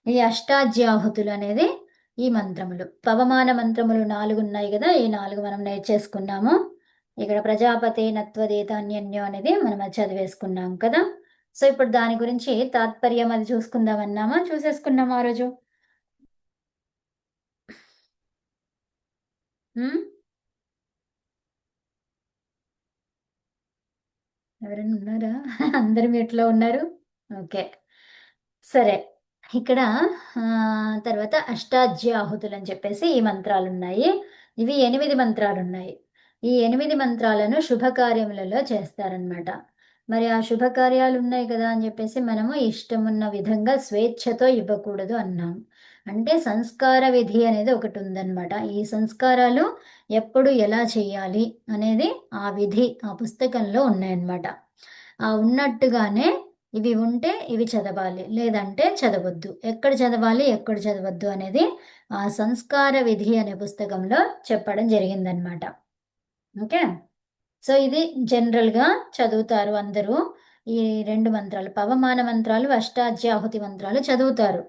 ఈ అష్టాధ్యాహుతులు అనేది ఈ మంత్రములు. పవమాన మంత్రములు 4 ఉన్నాయి కదా, ఈ 4 మనం నేర్చేసుకున్నాము. ఇక్కడ ప్రజాపతి నత్వదేత అన్యన్యో అనేది మనం అది చదివేసుకున్నాం కదా. సో ఇప్పుడు దాని గురించి తాత్పర్యం అది చూసుకుందామన్నామా, చూసేసుకున్నామా ఆ రోజు? ఎవరైనా ఉన్నారా? అందరూ ఎట్లా ఉన్నారు? ఓకే. సరే. ఇక్కడ తర్వాత అష్టాధ్యాహుతులని చెప్పేసి ఈ మంత్రాలున్నాయి. ఇవి 8 మంత్రాలున్నాయి. ఈ 8 మంత్రాలను శుభకార్యములలో చేస్తారనమాట. మరి ఆ శుభకార్యాలున్నాయి కదా అని చెప్పేసి మనము ఇష్టమున్న విధంగా స్వేచ్ఛతో ఇవ్వకూడదు అన్నాం. అంటే సంస్కార విధి అనేది ఒకటుందనమాట. ఈ సంస్కారాలు ఎప్పుడు ఎలా చేయాలి అనేది ఆ విధి ఆ పుస్తకంలో ఉన్నాయన్నమాట. ఆ ఉన్నట్టుగానే ఇవి ఉంటే ఇవి చదవాలి, లేదంటే చదవద్దు. ఎక్కడ చదవాలి, ఎక్కడ చదవద్దు అనేది ఆ సంస్కార విధి అనే పుస్తకంలో చెప్పడం జరిగిందనమాట. ఓకే. సో ఇది జనరల్‌గా చదువుతారు అందరూ. ఈ 2 మంత్రాలు పవమాన మంత్రాలు, అష్టాధ్యాహుతి మంత్రాలు చదువుతారు.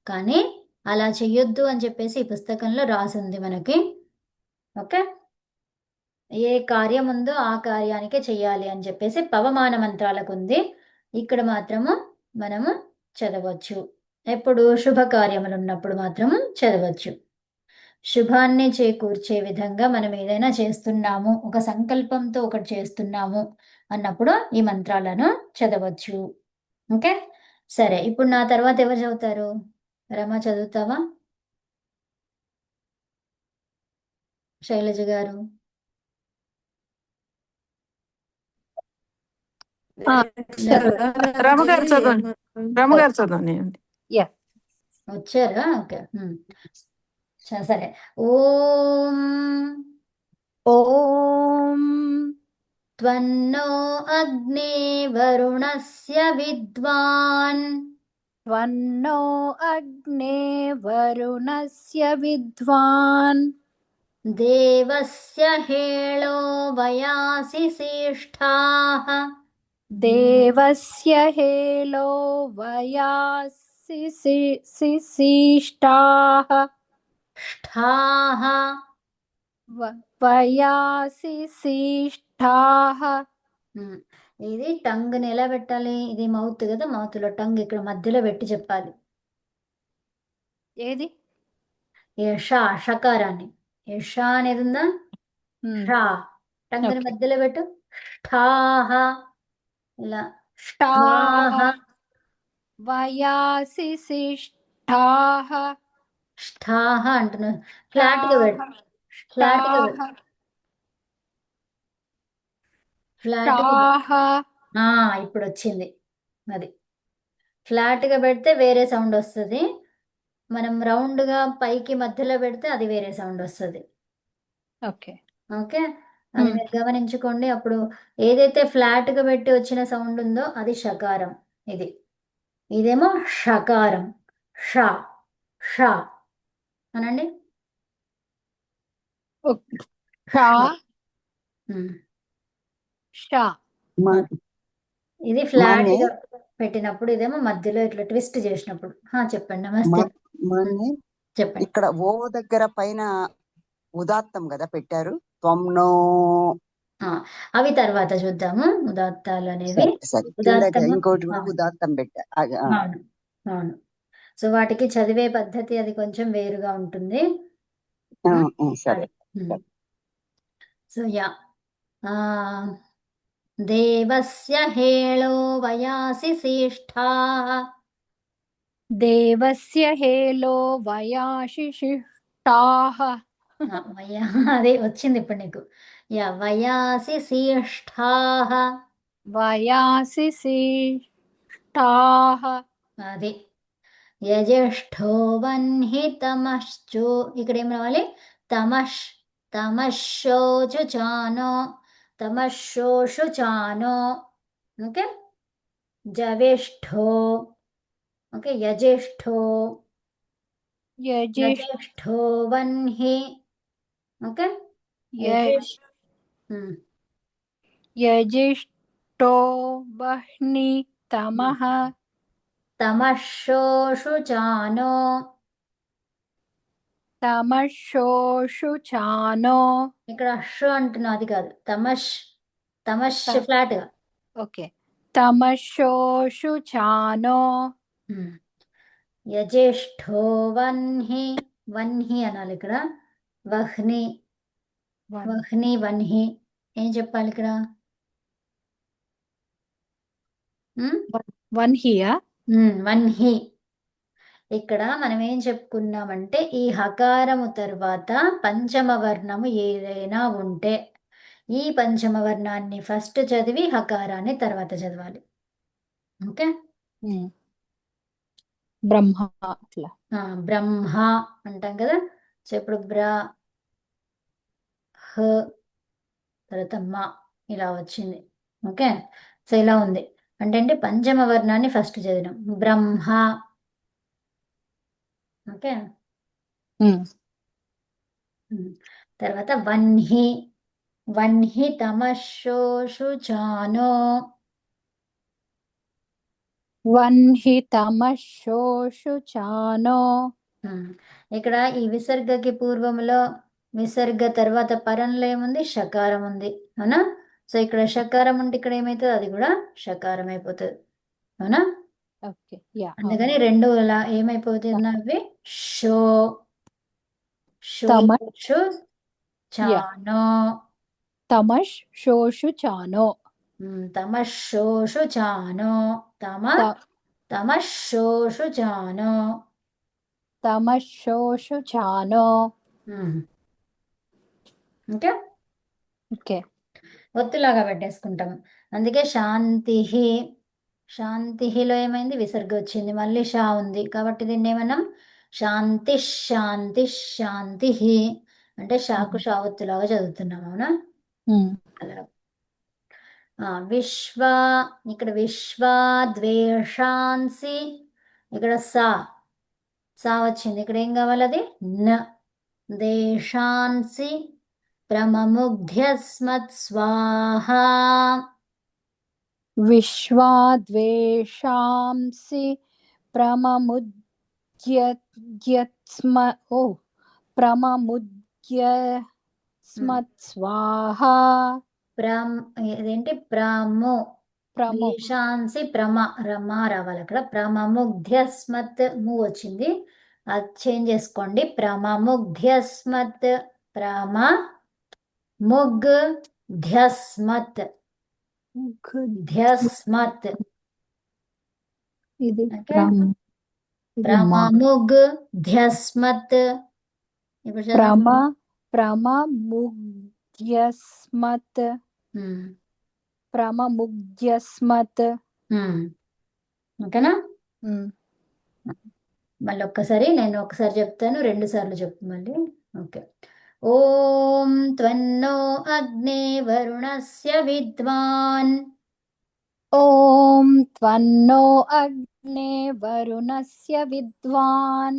కానీ అలా చెయ్యొద్దు అని చెప్పేసి ఈ పుస్తకంలో రాసుంది మనకి. ఓకే. ఏ కార్యం ఉందో ఆ కార్యానికే చెయ్యాలి అని చెప్పేసి పవమాన మంత్రాలకుంది. ఇక్కడ మాత్రము మనము చదవచ్చు. ఎప్పుడు శుభకార్యములున్నప్పుడు మాత్రము చదవచ్చు. శుభాన్ని చేకూర్చే విధంగా మనం ఏదైనా చేస్తున్నాము, ఒక సంకల్పంతో ఒకటి చేస్తున్నాము అన్నప్పుడు ఈ మంత్రాలను చదవచ్చు. ఓకే. సరే. ఇప్పుడు నా తర్వాత ఎవరు చదువుతారు? రమ చదువుతావా? శైలజ గారు? రమగారు చదవండి. రమగారు చదవండి. వచ్చారా? ఓకే. సరే. ఓం ఓం త్వన్నో అగ్నే వరుణస్య విద్వాన్ త్వన్నో అగ్నే వరుణస్య విద్వాన్ దేవస్య హేళో వయాసి శ్రేష్ఠాః దేవస్య హేలో వయాసి శిష్టాః ష్ఠాః వయాసి శిష్టాః. ఇది టంగ్ని ఎలా పెట్టాలి? ఇది మౌత్ కదా, మౌత్లో టంగ్ ఇక్కడ మధ్యలో పెట్టి చెప్పాలి. ఏది? షా షకారాన్ని. షా అనేది ఉందా? షా టంగ్ని ఓకే. మధ్యలో పెట్టు. ష్ఠాః ఇలా ష్ఠాః ష్ఠాః వయాసి శిష్టాః. ష్ఠాః అంటున్నాను. ఫ్లాట్గా పెట్టు. ఫ్లాట్గా పెట్టు. ఫ్లాట్గా ఇప్పుడు వచ్చింది. అది ఫ్లాట్గా పెడితే వేరే సౌండ్ వస్తుంది. మనం రౌండ్గా పైకి మధ్యలో పెడితే అది వేరే సౌండ్ వస్తుంది. ఓకే. ఓకే. అది మీరు గమనించుకోండి. అప్పుడు ఏదైతే ఫ్లాట్గా పెట్టి వచ్చిన సౌండ్ ఉందో అది షకారం. ఇదేమో షకారం. షా షా అనండి. షా షా. ఇది ఫ్లాట్గా పెట్టినప్పుడు, ఇదేమో మధ్యలో ఇట్లా ట్విస్ట్ చేసినప్పుడు. చెప్పండి. నమస్తే. చెప్పండి. ఇక్కడ ఓ దగ్గర పైన ఉదాత్తం కదా పెట్టారు. త్వమ్నో అవి తర్వాత చూద్దాము. ఉదాత్తాలు అనేవి ఇంకోటి కూడా ఉదాత్తం పెట్టా. అవును, అవును. సో వాటికి చదివే పద్ధతి అది కొంచెం వేరుగా ఉంటుంది. సరే. సో దేవస్య హేళో వయాసి శ్రేష్ఠాః. దేవస్య హేలో వయాసి శిష్టాః. అదే వచ్చింది ఇప్పుడు నీకు. వయాసి శ్రేష్ఠాః. వయాసి శిష్టాః. అది యజేష్ఠో వన్హి తమశ్చో. ఇక్కడ ఏం రావాలి? తమశోచుచానో. తమశోషుచానో. ఓకే. జవేష్ఠో. ఓకే. యజేష్ఠో. యజేష్ఠో వన్హి. ఓకే. యజిష్ఠో వహ్ని తమః. తమశోషుచానో. తమశోషుచానో. ఇక్కడ షో అంటున్నాం, అది కాదు. తమష్, తమష్ ఫ్లాట్ గా. ఓకే. తమశోషుచానో. యజేష్ఠో వన్హి, వన్హి అనాలి ఇక్కడ. వహ్ని, వహ్ని వన్హి. ఏం చెప్పాలి ఇక్కడ? వన్హియా. వన్హి. ఇక్కడ మనం ఏం చెప్పుకున్నామంటే ఈ హకారము తర్వాత పంచమ వర్ణము ఏదైనా ఉంటే ఈ పంచమ వర్ణాన్ని ఫస్ట్ చదివి హకారాన్ని తర్వాత చదవాలి. ఓకే. బ్రహ్మ అట్లా. బ్రహ్మ అంటాం కదా. సో ఇప్పుడు హ తర్వాత మా ఇలా వచ్చింది. ఓకే. సో ఇలా ఉంది అంటే పంచమ వర్ణాన్ని ఫస్ట్ చదివినాం. బ్రహ్మ. ఓకే. తర్వాత వన్హి, వన్హి తమశోషుచానో. వన్హి తమశోషుచానో. ఇక్కడ ఈ విసర్గకి పూర్వంలో విసర్గ తర్వాత పరంలో ఏముంది? షకారం ఉంది, అవునా? సో ఇక్కడ షకారం ఉంటే ఇక్కడ ఏమవుతుంది? అది కూడా షకారం అయిపోతుంది, అవునా? ఓకే. యా. అందుకని రెండు ఇలా ఏమైపోతున్నవి? షో, తమ షోషు చానో. తమశోషుచానో. తమశోషుచానో. తమశోషుచానో. తమశోషుచానో. ఓకే. ఓకే. ఒత్తులాగా పెట్టేసుకుంటాం. అందుకే శాంతి, శాంతిలో ఏమైంది? విసర్గ వచ్చింది, మళ్ళీ షా ఉంది కాబట్టి దీన్ని ఏమన్నాం? శాంతి, శాంతి, శాంతి. అంటే షాకు షా ఒత్తులాగా చదువుతున్నాం, అవునా? అలా. విశ్వ, ఇక్కడ విశ్వాద్వేషాంసి, ఇక్కడ సా, సా వచ్చింది. ఇక్కడ ఏం కావాలి? అది న. దేశాంసి ప్రమముగ్ధ్యస్మత్ స్వాహా. విశ్వాద్వేషాంసి ప్రమముద్యస్మ ప్రమముద్యస్మత్ స్వాహా. ఇదేంటి? ప్రము, ద్వేషాంసి ప్రమ, రమా రావాలి అక్కడ. ప్రమముగ్ధ్యస్మత్ ము వచ్చింది, అది చేంజ్ చేసుకోండి. ప్రమముగ్ధ్యస్మత్, ప్రమ ముగ్ ధ్యస్మత్, ధ్యస్మత్. ఇది ఓకే. ప్రమముగ్ ధ్యస్మత్. ఇప్పుడు ప్రమముగ్ధ్యస్మత్. ప్రమముగ్ధ్యస్మత్. ఓకేనా? మళ్ళీ ఒక్కసారి నేను ఒకసారి చెప్తాను, 2 సార్లు చెప్పు మళ్ళీ. ఓకే. ఓం త్వన్నో అగ్నే వరుణస్య విద్వాన్. ఓం త్వన్నో అగ్నే వరుణస్య విద్వాన్.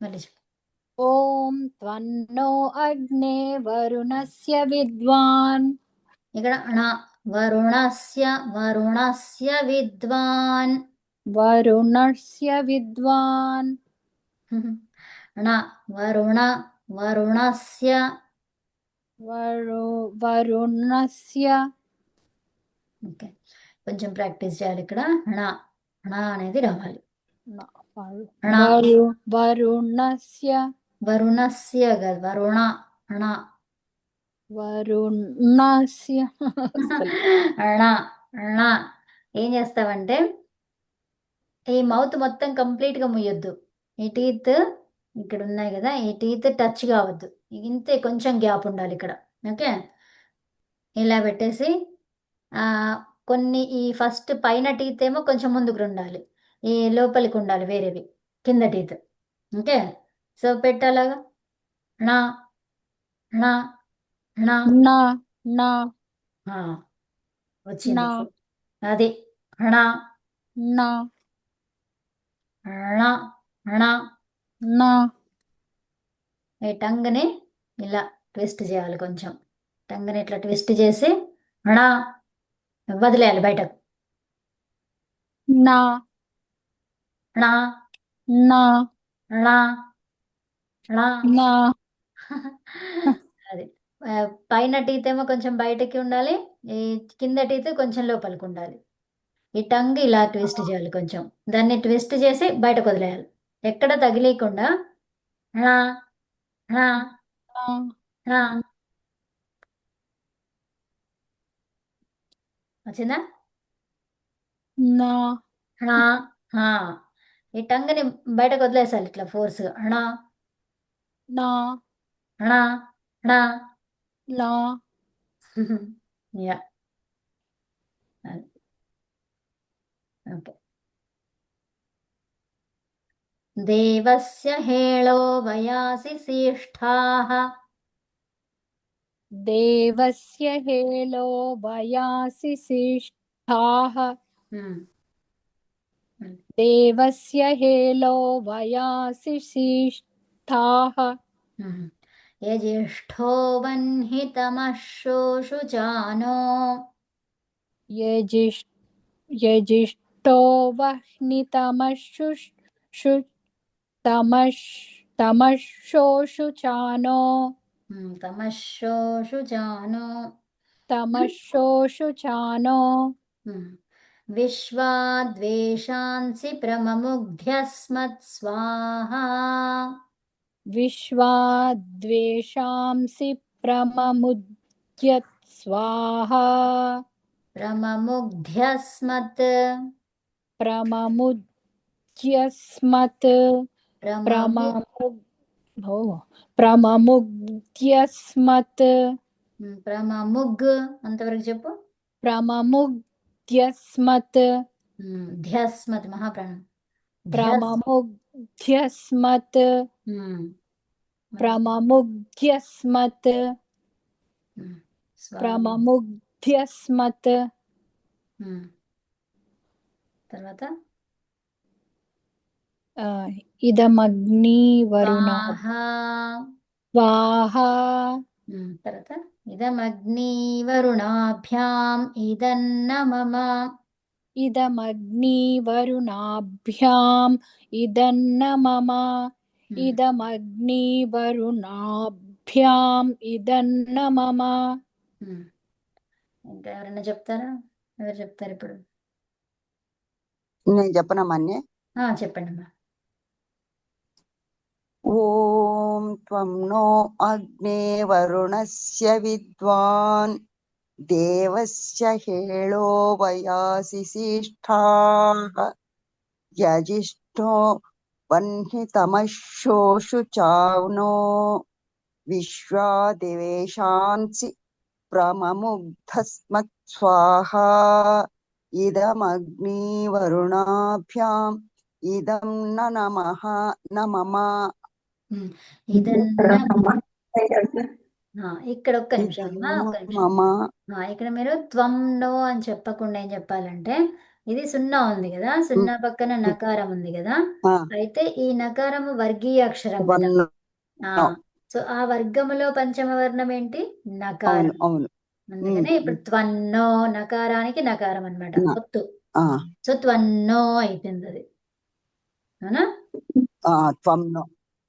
మళ్ళీ చెప్పు. ఓం త్వన్నో అగ్నే వరుణస్య విద్వాన్. ఇక్కడ అణ, వరుణస్య, వరుణస్య విద్వాన్. వరుణస్య విద్వాన్. అణ, వరుణ, వరుణస్య. వరుణస్య. ఓకే. కొంచెం ప్రాక్టీస్ చేయాలి ఇక్కడ. అణ, అణ అనేది రావాలి. అణ, వరుణస్య. వరుణస్య కాదు, వరుణ, అణ. వరుణస్య. అణ, అణ. ఏం చేస్తావంటే ఈ మౌత్ మొత్తం కంప్లీట్గా ముయ్యొద్దు. ఈ టీత్ ఇక్కడ ఉన్నాయి కదా, ఈ టీత్ టచ్ కావద్దు. ఇంతే, కొంచెం గ్యాప్ ఉండాలి ఇక్కడ. ఓకే. ఇలా పెట్టేసి కొన్ని ఈ ఫస్ట్ పైన టీత్ ఏమో కొంచెం ముందుకు ఉండాలి, ఈ లోపలికి ఉండాలి వేరేవి కింద టీత్. ఓకే. సో పెట్టాలాగా. నా, నా, నా. నా వచ్చింది అది. నా, నా నా, నా. నా. ఈ టంగ్ని ఇలా ట్విస్ట్ చేయాలి, కొంచెం టంగ్ని ఇట్లా ట్విస్ట్ చేసి నా వదిలేయాలి బయటకు. నా ణ నా ణ ణ నా అది పైన టీత్ ఏమో కొంచెం బయటకి ఉండాలి, ఈ కింద టీత్ కొంచెం లోపలికి ఉండాలి. ఈ టంగ్ ఇలా ట్విస్ట్ చేయాలి, కొంచెం దాన్ని ట్విస్ట్ చేసి బయటకు వదిలేయాలి, ఎక్కడ తగిలేయకుండా. ణ ణ నా ణ. వచ్చిందా? నా ణ హ. ఈ టంగ్ని బయటకు వదిలేసాలి ఇట్లా ఫోర్స్. ణ నా ణ ణ. లా యా. ఓకే. దేవస్య హేళో వయాసి శిష్టాః. దేవస్య హేళో వయాసి శిష్టాః. దేవస్య హేళో వయాసి శిష్టాః. యజిష్ఠో వహ్నితమశ్శోషు జానో. యజిష్ఠో వహ్నితమశ్శోషు చానో. తమశ్శోషు జానో. తమశ్శోషు చానో. విశ్వాద్వేషాంసి ప్రమముగ్ధ్యస్మత్ స్వాహా. విశ్వాద్వేషాంసి ప్రమముద్యత్ స్వాహా. ప్రమముగ్ధ్యస్మత్. ప్రమముద్యస్మత్. ప్రమము ప్రమముద్యస్మత్. ప్రమముగ్ అంతవరకు చెప్పు. ప్రమముద్యస్మత్. ధ్యస్మత్ మహాప్రాణం. ప్రమముద్యస్మత్. ప్రమముద్యస్మత్. ప్రమముద్యస్మత్. తర్వాత ఇదమగ్ని వరుణ స్వాహా. స్వాహా. తర్వాత ఇదమగ్ని వరుణాభ్యాం ఇదన్న మమ. ఇదమగ్ని వరుణాభ్యాం ఇదన్న మమ. ఇదమగ్ని వరుణాభ్యాం ఇదన్న మమ. ఇంకా ఎవరైనా చెప్తారా? ఎవరు చెప్తారు ఇప్పుడు? నేను చెప్పనమ్మా. చెప్పండి అమ్మా. ఓం త్వం నో అగ్నే వరుణస్య విద్వాన్ దేవస్య హేళో వయాసి శిష్టాః. యజిష్ఠో వహ్నితమశ్శోషు చానో. విశ్వాదేవేశాంసి ప్రమముగ్ధస్మత్ స్వాహా. ఇదమగ్ని వరుణాభ్యాం ఇదం నమః నమమ. ఇక్కడ ఒక్క నిమిషం అమ్మా, ఒక్క నిమిషం. ఇక్కడ మీరు త్వం నో అని చెప్పకుండా ఏం చెప్పాలంటే, ఇది సున్నా ఉంది కదా, సున్నా పక్కన నకారం ఉంది కదా, అయితే ఈ నకారము వర్గీయ అక్షరం కదా. సో ఆ వర్గములో పంచమ వర్ణం ఏంటి? నకారం. అందుకనే ఇప్పుడు త్వన్నో నకారానికి నకారం అన్నమాట, ఒత్తు. సో త్వన్నో అయిపోయింది అది, అవునా?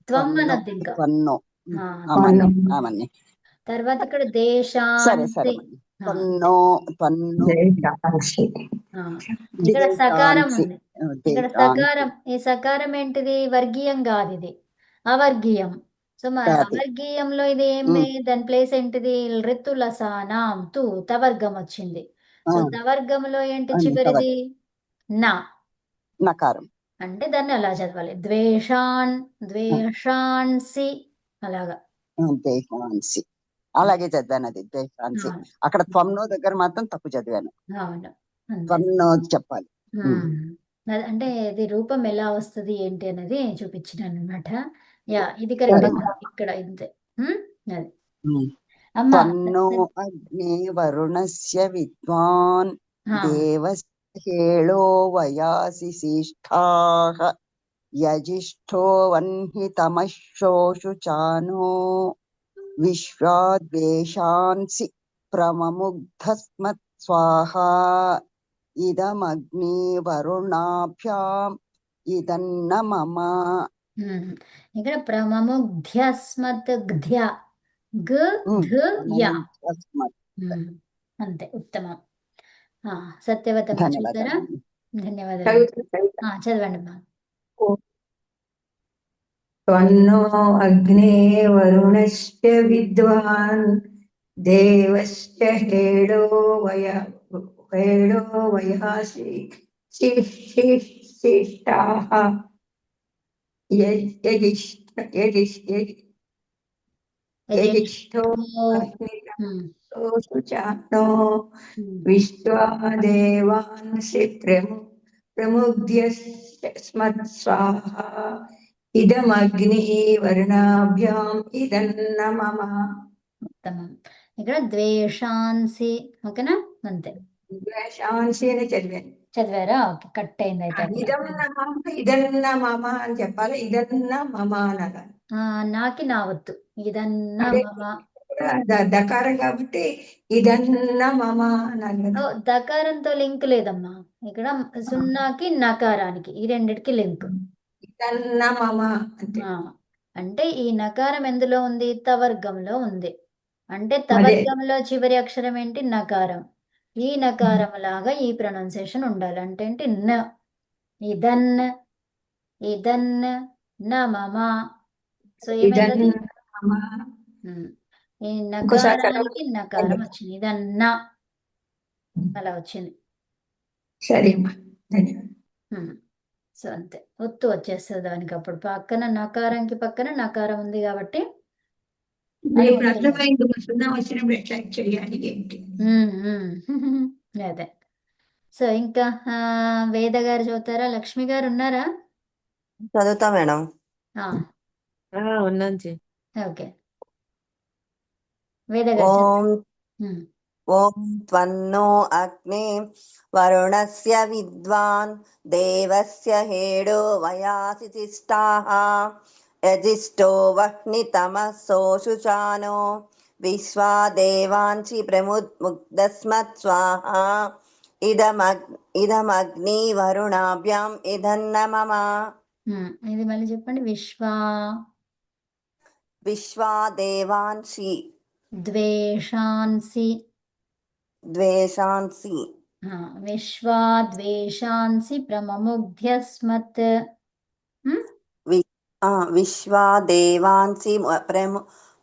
త్వం అనద్దు ఇంకా. తర్వాత ఇక్కడ దేశాంసి. ఇక్కడ సకారం ఉంది, ఇక్కడ సకారం. ఈ సకారం ఏంటిది? వర్గీయం కాదు, ఇది అవర్గీయం. సో అవర్గీయంలో ఇది ఏమి, దాని ప్లేస్ ఏంటిది? ఋతు లసానాం తు తవర్గం వచ్చింది. సో తవర్గంలో ఏంటి చివరిది? నా నకారం. అంటే దాన్ని అలా చదవాలి, ద్వేషాన్ ద్వేషాన్సి అలాగా. ద్వేషాన్సి అలాగే చదివాను, అది ద్వేషాన్సి. అక్కడ త్వంనో దగ్గర మాత్రం తప్పు చదివాను. అవును, త్వన్నో చెప్పాలి. అంటే ఇది రూపం ఎలా వస్తుంది ఏంటి అనేది చూపించినాను అనమాట. యా, ఇది కరెక్ట్. ఇక్కడ ఇంతే. అది అమ్మా. త్వన్నో అగ్నే వరుణస్య విద్వాన్ దేవస్య హేళో వయాసి శిష్టాః. యజిష్ఠో వహ్నితమశ్శోషు చానో. విశ్వాద్వేషాంసి ప్రమముగ్ధస్మత్ స్వాహా. ఇదమగ్ని వరుణాభ్యాం ఇదన్న మమ. ఇక్కడ ప్రమముగ్ధ్యస్మత్ గ్ధ్య గ్ ధ యా. అంతే, ఉత్తమం. సత్యవతమ్మ చెప్తారా? ధన్యవాదాలు. ధన్యవాదాలు. చదవండి అమ్మా. त्वन्नो अग्ने वरुणस्य विद्वान् देवस्य हेडो वयासि शिष्टाः यजिष्ठो अग्निशोषुचानो विश्वा देवांसि प्रमुद्यस्मत्स्वाहा ఇదమగ్ని వర్ణాభ్యాం ఇదన్న మమ. ఉత్తమం. ఇక్కడ ద్వేషాంసి, ఓకేనా? అంతే. ద్వేషాంసి అని చదివాను. చదివారా? ఓకే, కట్ అయింది అయితే అక్కడ. ఇదన్న మమ అని చెప్పాలి. ఇదన్న మమ అనగా నాకి నా వద్దు. ఇదన్న మమ. దకారం కాబట్టి ఇదన్న మమ అనాలి. దకారంతో లింక్ లేదమ్మా. ఇక్కడ సున్నాకి నకారానికి ఈ రెండిటికి లింక్. ఇదన్న మమ అంటే ఈ నకారం ఎందులో ఉంది? తవర్గంలో ఉంది. అంటే తవర్గంలో చివరి అక్షరం ఏంటి? నకారం. ఈ నకారం లాగా ఈ ప్రొనౌన్సియేషన్ ఉండాలి. అంటే ఏంటి? న. ఇదన్ ఇదన్ న మమ. సో ఏమైంది? ఈ నకారానికి నకారం వచ్చింది. ఇదన్న అలా వచ్చింది. సరే అమ్మా, ధన్యవాదాలు. సో అంతే, ఒత్తు వచ్చేస్తుంది దానికి. అప్పుడు పక్కన నకారంకి పక్కన నకారం ఉంది కాబట్టి అదే. సో ఇంకా వేద గారు చదువుతారా? లక్ష్మి గారు ఉన్నారా? చదువుతా మేడం. ఉన్నాను. ఓకే, వేద గారు. ఓం త్వన్నో అగ్నే వరుణస్య విద్వాన్ దేవస్య హేడో వయాసి తిష్టాః యజిష్టో వహ్నితమసోషుచానో విశ్వా దేవాంసి ప్రముద్ముగ్ధస్మత్ స్వాహా ఇదమగ్ని వరుణాభ్యాం ఇదన్న మమ. ఇది మళ్ళీ చెప్పండి. విశ్వా దేవాంసి ద్వేషాంసి విశ్వా ద్వేషాంసి ప్రమముగ్ధ్యస్మత్. విశ్వా దేవాంసి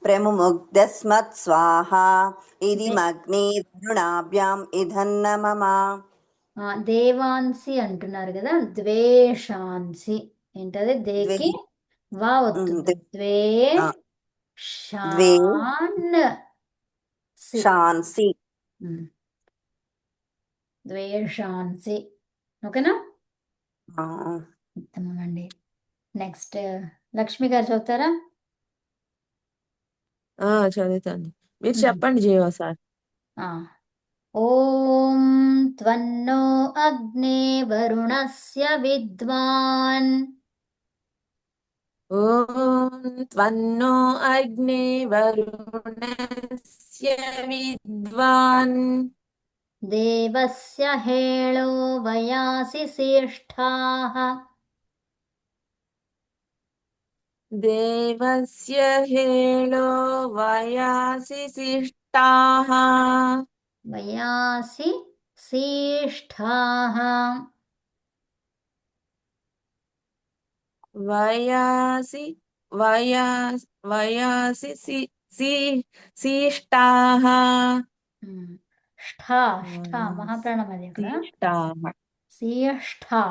ప్రముగ్ధస్మత్ స్వాహా ఇదిమగ్ని వరుణాభ్యాం ఇదన్న మమ. దేవాంసి అంటున్నారు కదా, ద్వేషాంసి ఏంటది? దేకి వా వస్తుంది. షాన్సి ద్వేషాంసి. ఓకేనా? ఉత్తమం అండి. నెక్స్ట్ లక్ష్మి గారు చదువుతారా? చదువుతాను. మీరు చెప్పండి జీవ సార్. ఓం త్వన్నో అగ్నే వరుణస్య విద్వాన్. ఓం త్వన్నో అగ్నే వరుణస్య విద్వాన్ దేవస్య హేళో వయాసి శ్రేష్ఠాః. దేవస్య హేళో వయాసి శిష్టాః. వయాసి శ్రేష్ఠాః. వయాసి శిష్టాః. ష్ఠా ష్ఠా మహాప్రాణం అది అక్కడ. శ్రేష్ఠా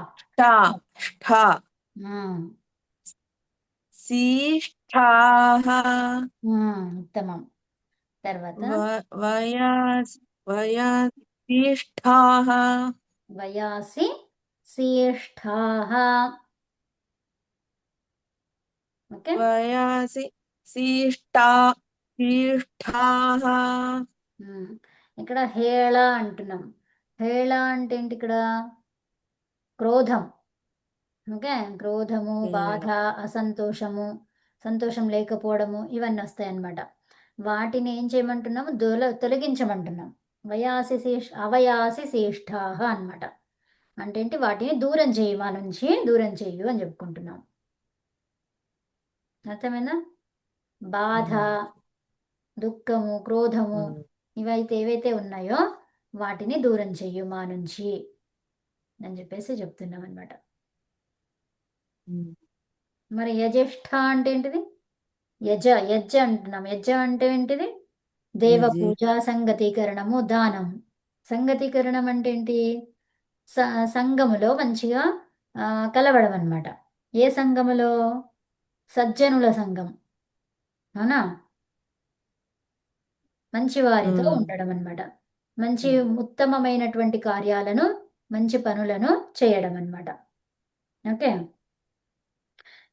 శిష్టాః. ఉత్తమం. తర్వాత వయాసి శ్రేష్ఠాః. ఓకే, వయాసి శిష్టాః. ఇక్కడ హేళ అంటున్నాం. హేళ అంటే ఏంటి? ఇక్కడ క్రోధం. ఓకే, క్రోధము, బాధ, అసంతోషము, సంతోషం లేకపోవడము ఇవన్నీ వస్తాయన్నమాట. వాటిని ఏం చేయమంటున్నాము? తొలగించమంటున్నాం. అవయాసి శ్రేష్ఠాః అన్నమాట. అంటే ఏంటి వాటిని దూరం చేయి, మా నుంచి దూరం చెయ్యు అని చెప్పుకుంటున్నాం. అర్థమైందా? బాధ, దుఃఖము, క్రోధము ఇవైతే ఏవైతే ఉన్నాయో వాటిని దూరం చెయ్యు మా నుంచి అని చెప్పేసి చెప్తున్నాం అనమాట. మరి యజ్యేష్ఠ అంటే ఏంటిది? యజ్జ అంటున్నాం. యజ్జ అంటే ఏంటిది? దేవ పూజ, సంగతీకరణము, దానం. సంగతీకరణం అంటే ఏంటి? సంఘములో మంచిగా కలవడం అన్నమాట. ఏ సంఘములో? సజ్జనుల సంఘం, అవునా? మంచి వారితో ఉండడం అన్నమాట. మంచి ఉత్తమమైనటువంటి కార్యాలను, మంచి పనులను చేయడం అన్నమాట. ఓకే,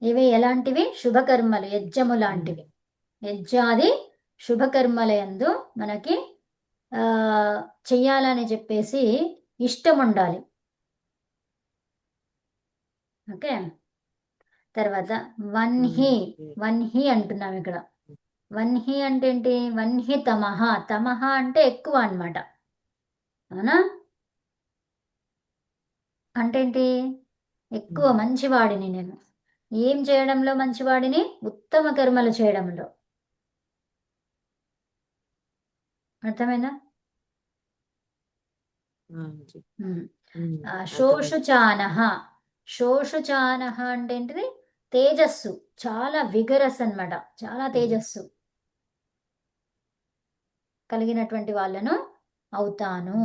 ఇవి ఎలాంటివి? శుభకర్మలు, యజ్ఞము లాంటివి. యజ్ఞాది శుభకర్మలయందు మనకి చెయ్యాలని చెప్పేసి ఇష్టం ఉండాలి. ఓకే, తర్వాత వన్హి అంటున్నాం ఇక్కడ. వన్హి అంటే ఏంటి? వన్హి తమహ. తమహ అంటే ఎక్కువ అన్నమాట, అవునా? అంటే ఏంటి? ఎక్కువ మంచివాడిని నేను. ఏం చేయడంలో మంచివాడిని? ఉత్తమ కర్మలు చేయడంలో. అర్థమైందా? శోషుచానహ. శోషుచానహ అంటే ఏంటిది? తేజస్సు, చాలా విగరస్ అన్నమాట, చాలా తేజస్సు కలిగినటువంటి వాళ్ళను అవుతాను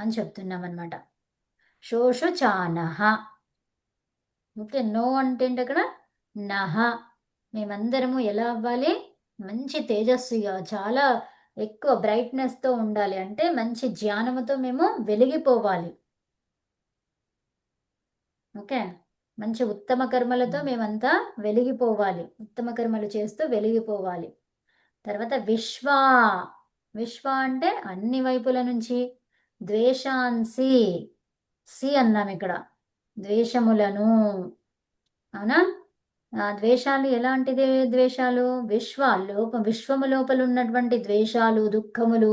అని చెప్తున్నాం అన్నమాట. శోషుచానహ. ఓకే, నో అంటే ఏంటి అక్కడ? నహ. మేమందరము ఎలా అవ్వాలి? మంచి తేజస్సుగా, చాలా ఎక్కువ బ్రైట్నెస్తో ఉండాలి. అంటే మంచి జ్ఞానముతో మేము వెలిగిపోవాలి. ఓకే, మంచి ఉత్తమ కర్మలతో మేమంతా వెలిగిపోవాలి. ఉత్తమ కర్మలు చేస్తూ వెలిగిపోవాలి. తర్వాత విశ్వ. విశ్వ అంటే అన్ని వైపుల నుంచి. ద్వేషాన్సి, సి అన్నాం ఇక్కడ, ద్వేషములను, అవునా? ద్వేషాలు ఎలాంటిది? ద్వేషాలు విశ్వము లోపల ఉన్నటువంటి ద్వేషాలు, దుఃఖములు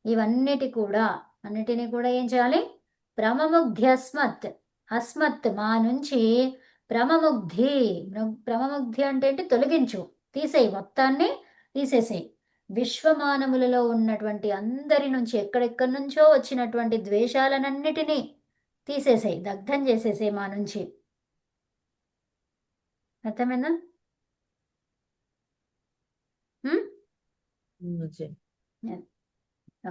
ఇవన్నిటి కూడా, అన్నిటినీ కూడా ఏం చేయాలి? ప్రమముగ్ధ్యస్మత్. అస్మత్ మా నుంచి. ప్రమముగ్ధి. ప్రమముగ్ధి అంటే ఏంటి? తొలగించు, తీసేయి, మొత్తాన్ని తీసేసేయి. విశ్వమానములలో ఉన్నటువంటి అందరి నుంచి, ఎక్కడెక్కడి నుంచో వచ్చినటువంటి ద్వేషాలనన్నిటినీ తీసేసేయి, దగ్ధం చేసేసేయి మా నుంచి. అర్థమైందా?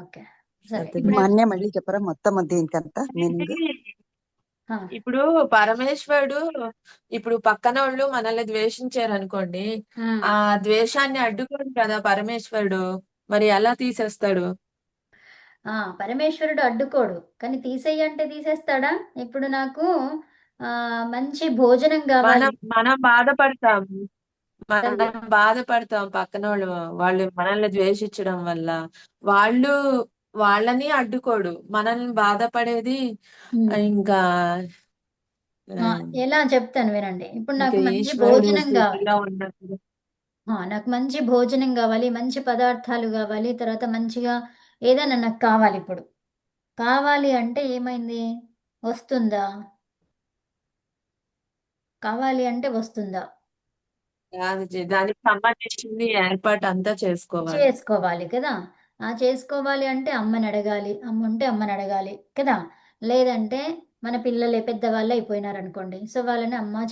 ఓకే, సరే. మాన్య మళ్ళీ చెప్పరా మొత్తం దీనికంతా మీనింగ్? ఇప్పుడు పరమేశ్వరుడు, ఇప్పుడు పక్కన వాళ్ళు మనల్ని ద్వేషించారు అనుకోండి, ఆ ద్వేషాన్ని అడ్డుకోడు కదా పరమేశ్వరుడు, మరి ఎలా తీసేస్తాడు? పరమేశ్వరుడు అడ్డుకోడు, కానీ తీసేయంటే తీసేస్తాడా? ఇప్పుడు నాకు మంచి భోజనం కావాలి. మనం బాధపడతాము, పక్కన వాళ్ళు మనల్ని ద్వేషించడం వల్ల. వాళ్ళని అడ్డుకోడు, మనల్ని బాధపడేది. ఇంకా ఎలా చెప్తాను వినండి. ఇప్పుడు నాకు మంచి ఈశ్వరుడు భోజనం కావాలి. స్థితిలో ఉన్నప్పుడు నాకు మంచి భోజనం కావాలి, మంచి పదార్థాలు కావాలి, తర్వాత మంచిగా ఏదైనా నాకు కావాలి. ఇప్పుడు కావాలి అంటే ఏమైంది? వస్తుందా? కావాలి అంటే వస్తుందా? దానికి సంబంధించింది ఏర్పాటు అంతా చేసుకోవాలి కదా. చేసుకోవాలి అంటే అమ్మని అడగాలి, అమ్మ ఉంటే అమ్మని అడగాలి కదా. లేదంటే మన పిల్లలే పెద్దవాళ్ళు అయిపోయినారు అనుకోండి, సో వాళ్ళని అమ్మ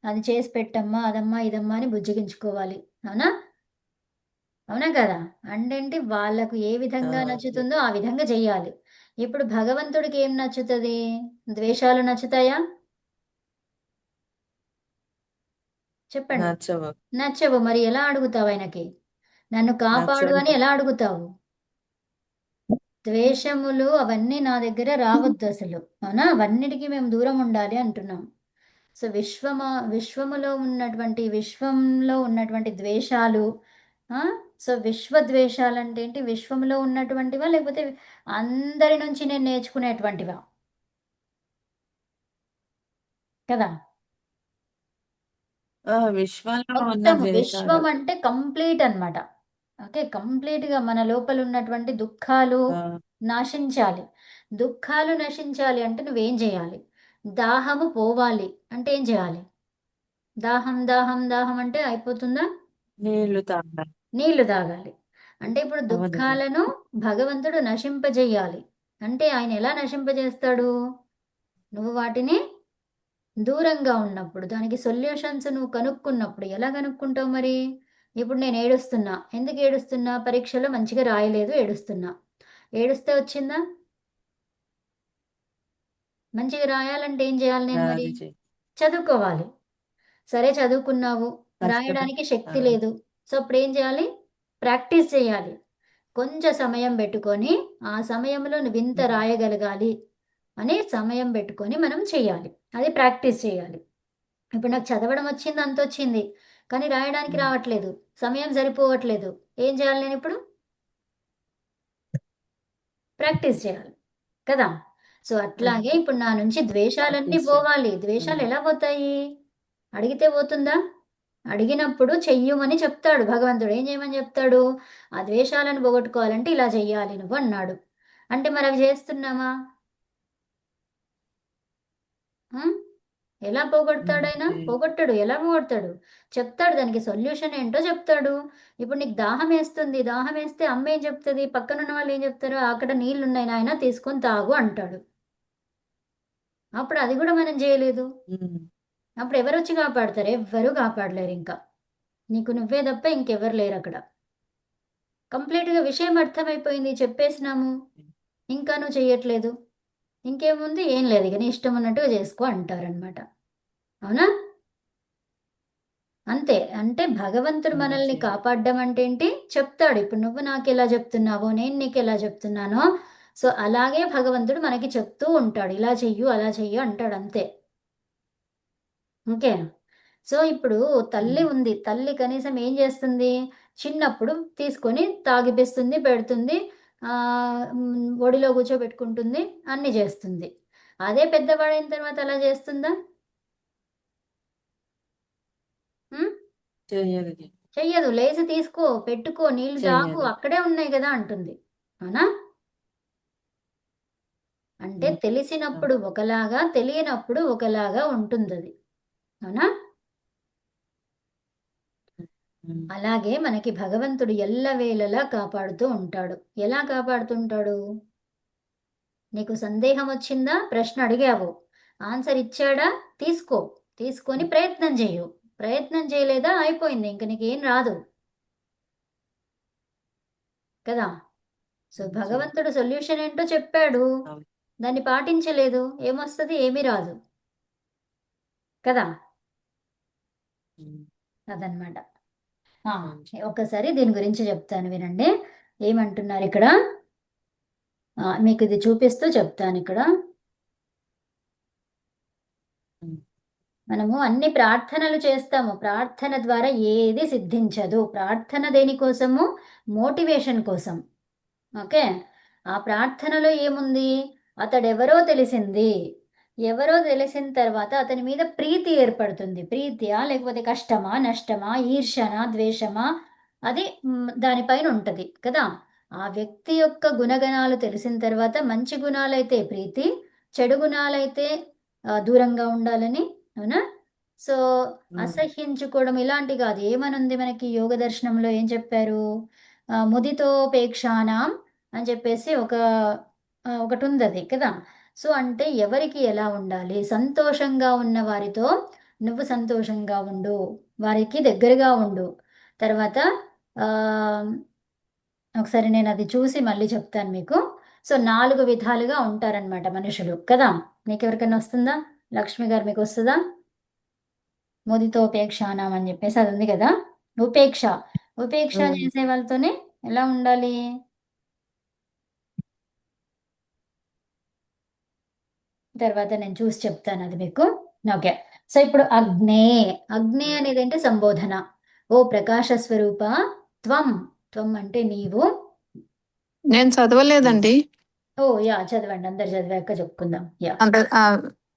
అది చేసి పెట్టమ్మా, అదమ్మా, ఇదమ్మా అని బుజ్జగించుకోవాలి, అవునా? అవునా కదా. అంటే వాళ్ళకు ఏ విధంగా నచ్చుతుందో ఆ విధంగా చెయ్యాలి. ఇప్పుడు భగవంతుడికి ఏం నచ్చుతుంది? ద్వేషాలు నచ్చుతాయా? చెప్పండి. నచ్చవు. మరి ఎలా అడుగుతావు ఆయనకి? నన్ను కాపాడు అని ఎలా అడుగుతావు? ద్వేషములు అవన్నీ నా దగ్గర రావద్దు అసలు, అవునా? అవన్నిటికీ మేము దూరం ఉండాలి అంటున్నాం. సో విశ్వంలో ఉన్నటువంటి ద్వేషాలు. సో విశ్వద్వేషాలు అంటే ఏంటి? విశ్వంలో ఉన్నటువంటివా, లేకపోతే అందరి నుంచి నేను నేర్చుకునేటువంటివా? కదా. విశ్వం అంటే కంప్లీట్ అన్నమాట. ఓకే, కంప్లీట్గా మన లోపల ఉన్నటువంటి దుఃఖాలు నశించాలి. దుఃఖాలు నశించాలి అంటే నువ్వేం చేయాలి? దాహము పోవాలి అంటే ఏం చేయాలి? దాహం దాహం దాహం అంటే అయిపోతుందా? నీళ్లు తాగాలి. నీళ్లు తాగాలి. అంటే ఇప్పుడు అవును. దుఃఖాలను భగవంతుడు నశింపజేయాలి. అంటే ఆయన ఎలా నశింపజేస్తాడు? నువ్వు వాటిని దూరంగా ఉన్నప్పుడు, దానికి సొల్యూషన్స్ నువ్వు కనుక్కున్నప్పుడు. ఎలా కనుక్కుంటావు మరి? ఇప్పుడు నేను ఏడుస్తున్నా. ఎందుకు ఏడుస్తున్నా? పరీక్షలో మంచిగా రాయలేదు, ఏడుస్తున్నా. ఏడుస్తే వచ్చిందా? మంచిగా రాయాలంటే ఏం చేయాలి నేను మరి? రాజు చెయ్యి. చదువుకోవాలి. సరే చదువుకున్నావు, కష్టపడి రాయడానికి శక్తి లేదు. సో అప్పుడు ఏం చేయాలి? ప్రాక్టీస్ చేయాలి. కొంచెం సమయం పెట్టుకొని, ఆ సమయంలో నువ్వు ఇంత రాయగలగాలి అని సమయం పెట్టుకొని మనం చేయాలి. అది ప్రాక్టీస్ చేయాలి. ఇప్పుడు నాకు చదవడం వచ్చింది, అంత వచ్చింది, కానీ రాయడానికి రావట్లేదు, సమయం సరిపోవట్లేదు. ఏం చేయాలి నేను ఇప్పుడు? ప్రాక్టీస్ చేయాలి కదా. సో అట్లాగే ఇప్పుడు నా నుంచి ద్వేషాలన్నీ ప్రాక్టీస్ పోవాలి. ద్వేషాలు ఎలా పోతాయి? అడిగితే పోతుందా? అడిగినప్పుడు చెయ్యమని చెప్తాడు భగవంతుడు. ఏం చేయమని చెప్తాడు? ఆ ద్వేషాలను పోగొట్టుకోవాలంటే ఇలా చెయ్యాలి నువ్వు అన్నాడు. అంటే మరి అవి చేస్తున్నామా? ఆ? ఎలా పోగొడతాడైనా? పోగొట్టడు. ఎలా పోగొడతాడు? చెప్తాడు, దానికి సొల్యూషన్ ఏంటో చెప్తాడు. ఇప్పుడు నీకు దాహం వేస్తుంది, దాహం వేస్తే అమ్మ ఏం చెప్తుంది? పక్కనున్న వాళ్ళు ఏం చెప్తారు? అక్కడ నీళ్లున్నాయి నాయన, తీసుకొని తాగు అంటాడు. అప్పుడు అది కూడా మనం చేయలేదు. అప్పుడు ఎవరు వచ్చి కాపాడతారు? ఎవ్వరూ కాపాడలేరు. ఇంకా నీకు నువ్వే తప్ప ఇంకెవ్వరు లేరు అక్కడ. కంప్లీట్గా విషయం అర్థమైపోయింది, చెప్పేసినాము, ఇంకా నువ్వు చెయ్యట్లేదు. ఇంకేముంది? ఏం లేదు, ఇక నీ ఇష్టం ఉన్నట్టుగా చేసుకో అంటారనమాట. అవునా? అంతే. అంటే భగవంతుడు మనల్ని కాపాడడం అంటే ఏంటి? చెప్తాడు. ఇప్పుడు నువ్వు నాకు ఎలా చెప్తున్నావో, నేను నీకు ఎలా చెప్తున్నానో, సో అలాగే భగవంతుడు మనకి చెప్తూ ఉంటాడు. ఇలా చెయ్యు, అలా చెయ్యు అంటాడు, అంతే. ఓకే. సో ఇప్పుడు తల్లి ఉంది. తల్లి కనీసం ఏం చేస్తుంది? చిన్నప్పుడు తీసుకొని తాగిపిస్తుంది, పెడుతుంది, ఒడిలో కూర్చోబెట్టుకుంటుంది, అన్ని చేస్తుంది. అదే పెద్దవాడైన తర్వాత అలా చేస్తుందా? ఉం? చెయ్యదు. చెయ్యదు. లేచి తీసుకో, పెట్టుకో, నీళ్లు తాగు, చెయ్యదు. అక్కడే ఉన్నాయి కదా అంటుంది. అవునా? అంటే తెలిసినప్పుడు ఒకలాగా, తెలియనప్పుడు ఒకలాగా ఉంటుంది అది. అవునా? అలాగే మనకి భగవంతుడు ఎల్లవేళలా కాపాడుతూ ఉంటాడు. ఎలా కాపాడుతుంటాడు? నీకు సందేహం వచ్చిందా? ప్రశ్న అడిగావు, ఆన్సర్ ఇచ్చాడా? తీసుకో, తీసుకొని ప్రయత్నం చేయు. ప్రయత్నం చేయలేదా? అయిపోయింది, ఇంక నీకేం రాదు కదా. సో భగవంతుడు సొల్యూషన్ ఏంటో చెప్పాడు, దాన్ని పాటించలేదు, ఏమొస్తుంది? ఏమీ రాదు కదా. అదనమాట. ఒకసారి దీని గురించి చెప్తాను, వినండి. ఏమంటున్నారు ఇక్కడ? మీకు ఇది చూపిస్తూ చెప్తాను. ఇక్కడ మనము అన్ని ప్రార్థనలు చేస్తాము, ప్రార్థన ద్వారా ఏది సిద్ధించదు. ప్రార్థన దేనికోసము? మోటివేషన్ కోసం. ఓకే. ఆ ప్రార్థనలో ఏముంది? అతడెవరో తెలిసింది. ఎవరో తెలిసిన తర్వాత అతని మీద ప్రీతి ఏర్పడుతుంది. ప్రీతియా, లేకపోతే కష్టమా, నష్టమా, ఈర్షనా, ద్వేషమా, అది దానిపైన ఉంటుంది కదా. ఆ వ్యక్తి యొక్క గుణగణాలు తెలిసిన తర్వాత మంచి గుణాలైతే ప్రీతి, చెడు గుణాలైతే దూరంగా ఉండాలని. అవునా? సో అసహ్యించుకోవడం ఇలాంటి కాదు. ఏమనుంది మనకి యోగ దర్శనంలో? ఏం చెప్పారు? ముదితోపేక్షానాం అని చెప్పేసి ఒకటి ఉంది అది కదా. సో అంటే ఎవరికి ఎలా ఉండాలి? సంతోషంగా ఉన్న వారితో నువ్వు సంతోషంగా ఉండు, వారికి దగ్గరగా ఉండు. తర్వాత ఒకసారి నేను అది చూసి మళ్ళీ చెప్తాను మీకు. సో 4 విధాలుగా ఉంటారనమాట మనుషులు కదా. మీకు ఎవరికైనా వస్తుందా? లక్ష్మి గారు మీకు వస్తుందా? ముదితోపేక్షానాం అని చెప్పేసి అది ఉంది కదా. ఉపేక్ష, ఉపేక్ష చేసే వాళ్ళతోనే ఎలా ఉండాలి? తర్వాత నేను చూసి చెప్తాను అది మీకు. ఓకే. సో ఇప్పుడు అగ్నే, అగ్నే అనేది అంటే సంబోధన. ఓ ప్రకాశ స్వరూప త్వం. త్వం అంటే నీవు. నేను చదవలేదండి. ఓ యా, చదవండి, అందరు చదివాక చెప్పుకుందాం. యా, అంటే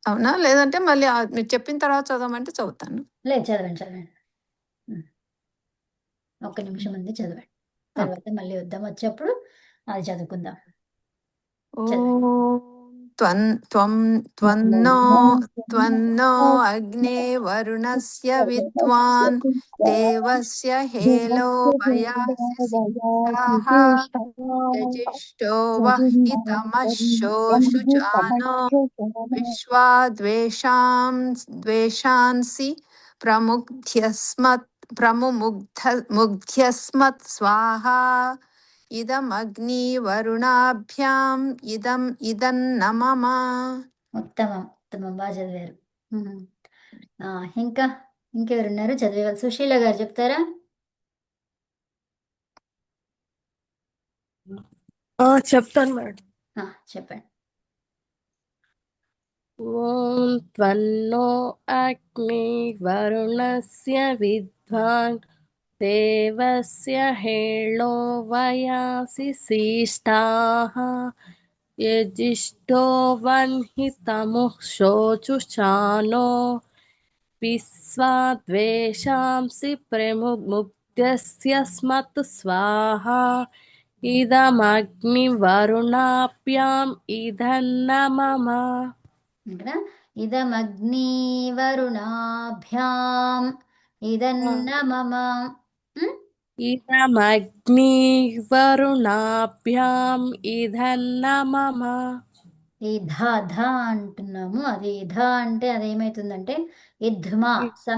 అవునా? లేదంటే మళ్ళీ మీరు చెప్పిన తర్వాత చదవమంటే చదువుతాను. లేదు, చదవండి చదవండి. ఒక్క నిమిషం ఉంది, చదవండి. తర్వాత మళ్ళీ వద్దాం, వచ్చేప్పుడు అది చదువుకుందాం. ఓం त्वन्नो अग्ने वरुणस्य विद्वान् देवस्य हेलो वयासि सीताः यजिष्ठो वह्नितमः शुचानो विश्वा द्वेषांसि प्रमुग्ध्यस्मत् स्वाहा इदमग्नि वरुणाभ्याम् इदन्न मम. ఉత్తమం ఉత్తమం బాగా చదివారు. ఇంకా ఇంకెవరున్నారు చదివేవాళ్ళు? సుశీల గారు చెప్తారా? చెప్తాను మేడం. చెప్పండి. ఓం త్వన్నో అగ్ని వరుణస్య విద్వాన్ దేవస్య హేళో వయాసి శీష్టాః యజిష్ఠో వహ్నితముః శోచుచానో విశ్వా ద్వేషాంసి ప్రముగ్ధ్యస్య స్మత్ స్వాహా ఇదమగ్ని వరుణాభ్యాం ఇదన్న మమ. ఇక్కడ ఇదమగ్ని వరుణాభ్యాం ఇదన్న మమ. ఇదమగ్ని వరుణాభ్యాం ఇదన్న మమ. ఈ ధ అంటున్నాము. అది ధ అంటే అదేమవుతుందంటే ఇద్మా